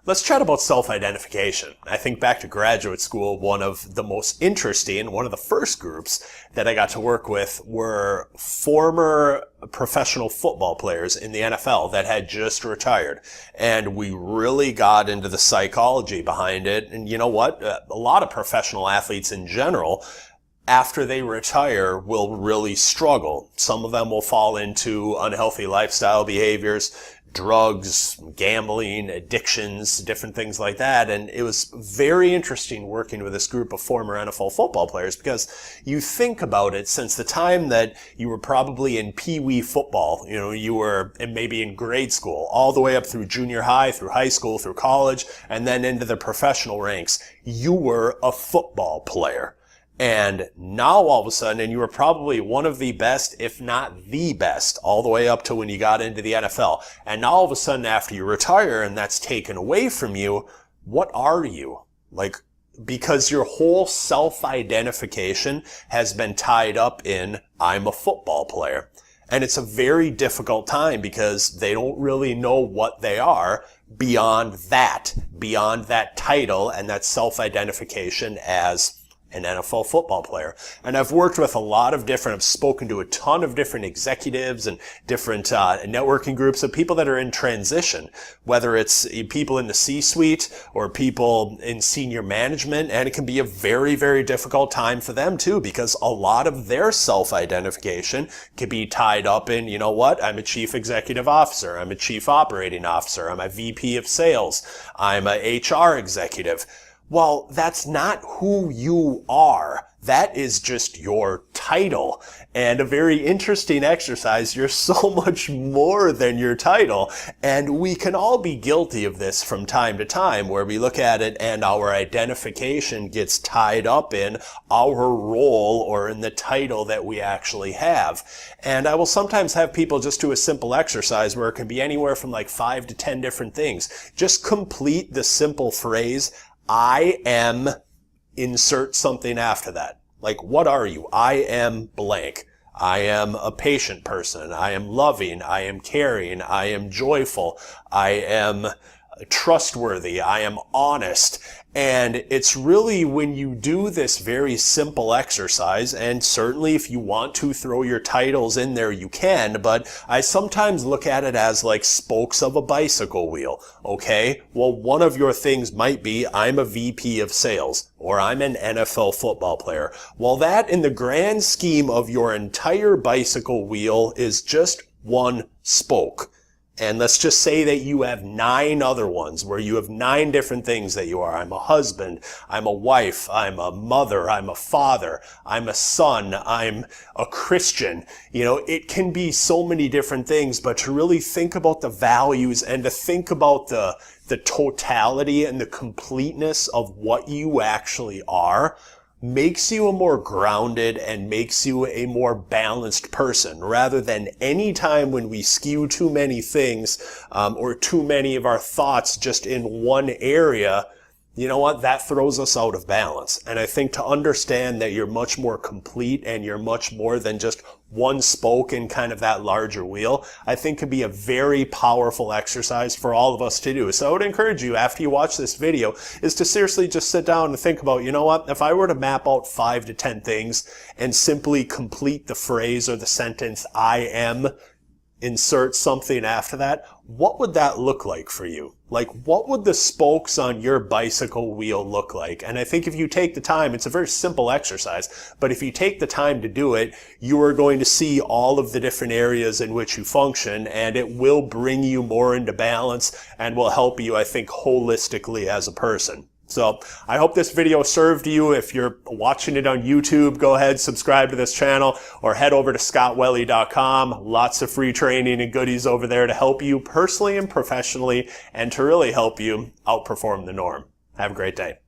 Let's chat about self-identification. I think back to graduate school, one of the most interesting, one of the first groups that I got to work with were former professional football players in the NFL that had just retired. And we really got into the psychology behind it. And you know what? A lot of professional athletes in general, after they retire, will really struggle. Some of them will fall into unhealthy lifestyle behaviors, drugs, gambling, addictions, different things like that. And it was very interesting working with this group of former NFL football players, because you think about it, since the time that you were probably in pee-wee football, you were maybe in grade school, all the way up through junior high, through high school, through college, and then into the professional ranks, you were a football player. And now all of a sudden, and you were probably one of the best, if not the best, all the way up to when you got into the NFL. And now all of a sudden, after you retire and that's taken away from you, what are you? Because your whole self-identification has been tied up in, I'm a football player. And it's a very difficult time because they don't really know what they are beyond that title and that self-identification as an NFL football player. And I've worked with I've spoken to a ton of different executives and different networking groups of people that are in transition, whether it's people in the C-suite or people in senior management. And it can be a very, very difficult time for them too, because a lot of their self-identification can be tied up in, you know what, I'm a chief executive officer, I'm a chief operating officer, I'm a VP of sales, I'm a HR executive. Well, that's not who you are. That is just your title. And a very interesting exercise. You're so much more than your title. And we can all be guilty of this from time to time, where we look at it and our identification gets tied up in our role or in the title that we actually have. And I will sometimes have people just do a simple exercise where it can be anywhere from like 5 to 10 different things. Just complete the simple phrase, I am, insert something after that. Like, what are you? I am blank. I am a patient person. I am loving. I am caring. I am joyful. I am trustworthy. I am honest. And it's really when you do this very simple exercise, and certainly if you want to throw your titles in there, you can, but I sometimes look at it as like spokes of a bicycle wheel. Okay, well, one of your things might be, I'm a VP of sales, or I'm an NFL football player. Well, that in the grand scheme of your entire bicycle wheel is just one spoke. And let's just say that you have 9 other ones where you have 9 different things that you are. I'm a husband, I'm a wife, I'm a mother, I'm a father, I'm a son, I'm a Christian. It can be so many different things, but to really think about the values and to think about the totality and the completeness of what you actually are makes you a more grounded and makes you a more balanced person, rather than any time when we skew too many things or too many of our thoughts just in one area. You know what? That throws us out of balance. And I think to understand that you're much more complete and you're much more than just one spoke in kind of that larger wheel, I think could be a very powerful exercise for all of us to do. So I would encourage you, after you watch this video, is to seriously just sit down and think about, you know what? If I were to map out 5 to 10 things and simply complete the phrase or the sentence, I am, insert something after that, what would that look like for you? Like, what would the spokes on your bicycle wheel look like? And I think if you take the time, it's a very simple exercise, but if you take the time to do it, you are going to see all of the different areas in which you function, and it will bring you more into balance and will help you, I think, holistically as a person. So I hope this video served you. If you're watching it on YouTube, go ahead, subscribe to this channel, or head over to scottwelle.com. Lots of free training and goodies over there to help you personally and professionally, and to really help you outperform the norm. Have a great day.